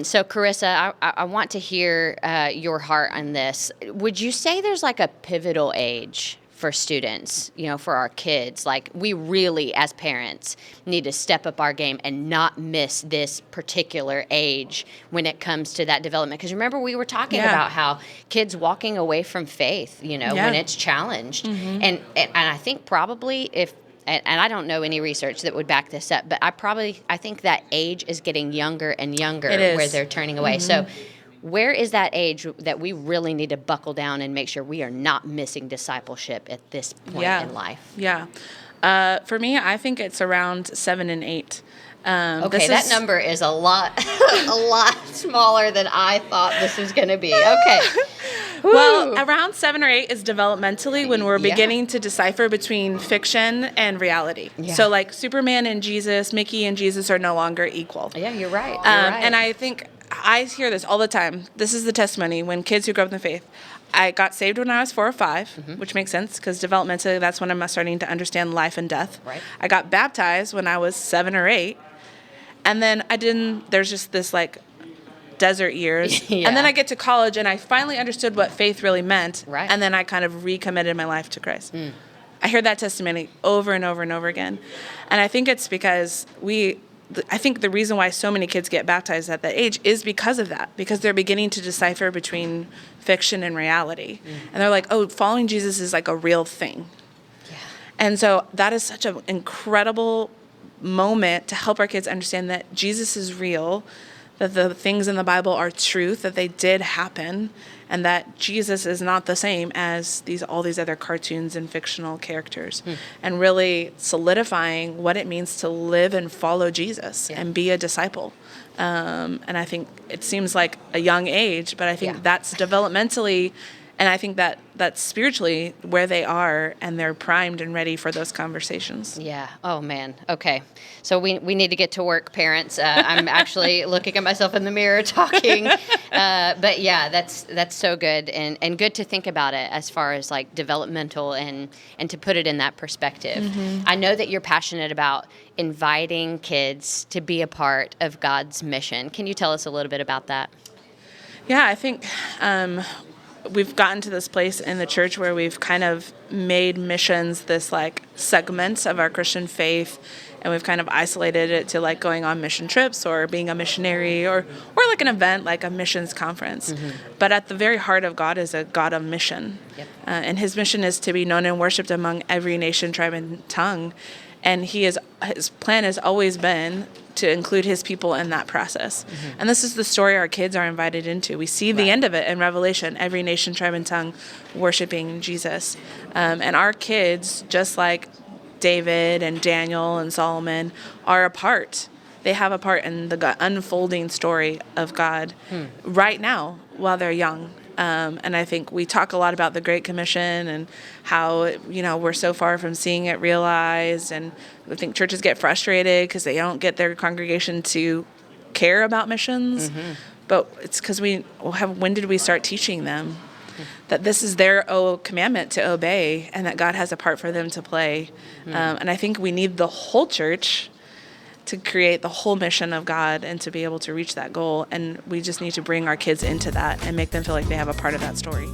So Carissa, I want to hear your heart on this. Would you say there's like a pivotal age for students, for our kids? Like, we really, as parents, need to step up our game and not miss this particular age when it comes to that development. Because remember, we were talking about how kids walking away from faith, when it's challenged. And I think probably and I don't know any research that would back this up, but I think that age is getting younger and younger where they're turning away. So where is that age that we really need to buckle down and make sure we are not missing discipleship at this point in life? For me, I think it's around 7 and 8. Okay, that number is a lot smaller than I thought this was going to be. Okay. Well, around 7 or 8 is developmentally when we're beginning to decipher between fiction and reality. Yeah. So like Superman and Jesus, Mickey and Jesus are no longer equal. Yeah, you're right. And I think I hear this all the time. This is the testimony when kids who grow up in the faith. I got saved when I was 4 or 5, which makes sense because developmentally that's when I'm starting to understand life and death. Right. I got baptized when I was 7 or 8. And then there's just this like desert years. And then I get to college and I finally understood what faith really meant. Right. And then I kind of recommitted my life to Christ. I hear that testimony over and over and over again. And I think it's because I think the reason why so many kids get baptized at that age is because of that, because they're beginning to decipher between fiction and reality. And they're like, oh, following Jesus is like a real thing. Yeah. And so that is such an incredible moment to help our kids understand that Jesus is real, that the things in the Bible are truth, that they did happen, and that Jesus is not the same as all these other cartoons and fictional characters, and really solidifying what it means to live and follow Jesus and be a disciple. And I think it seems like a young age, but I think that's developmentally, and I think that's spiritually where they are, and they're primed and ready for those conversations. Yeah. Oh, man. Okay. So we need to get to work, parents. I'm actually looking at myself in the mirror talking. But yeah, that's so good, and good to think about it as far as like developmental and to put it in that perspective. I know that you're passionate about inviting kids to be a part of God's mission. Can you tell us a little bit about that? Yeah, I think we've gotten to this place in the church where we've kind of made missions this like segment of our Christian faith, and we've kind of isolated it to like going on mission trips or being a missionary or like an event like a missions conference. But at the very heart of God is a God of mission. And his mission is to be known and worshiped among every nation, tribe, and tongue. And his plan has always been to include his people in that process. And this is the story our kids are invited into. We see the end of it in Revelation, every nation, tribe, and tongue worshiping Jesus. And our kids, just like David and Daniel and Solomon, are a part. They have a part in the unfolding story of God right now while they're young. And I think we talk a lot about the Great Commission and how, we're so far from seeing it realized. And I think churches get frustrated because they don't get their congregation to care about missions. But it's because when did we start teaching them that this is their commandment to obey and that God has a part for them to play? And I think we need the whole church to create the whole mission of God and to be able to reach that goal. And we just need to bring our kids into that and make them feel like they have a part of that story.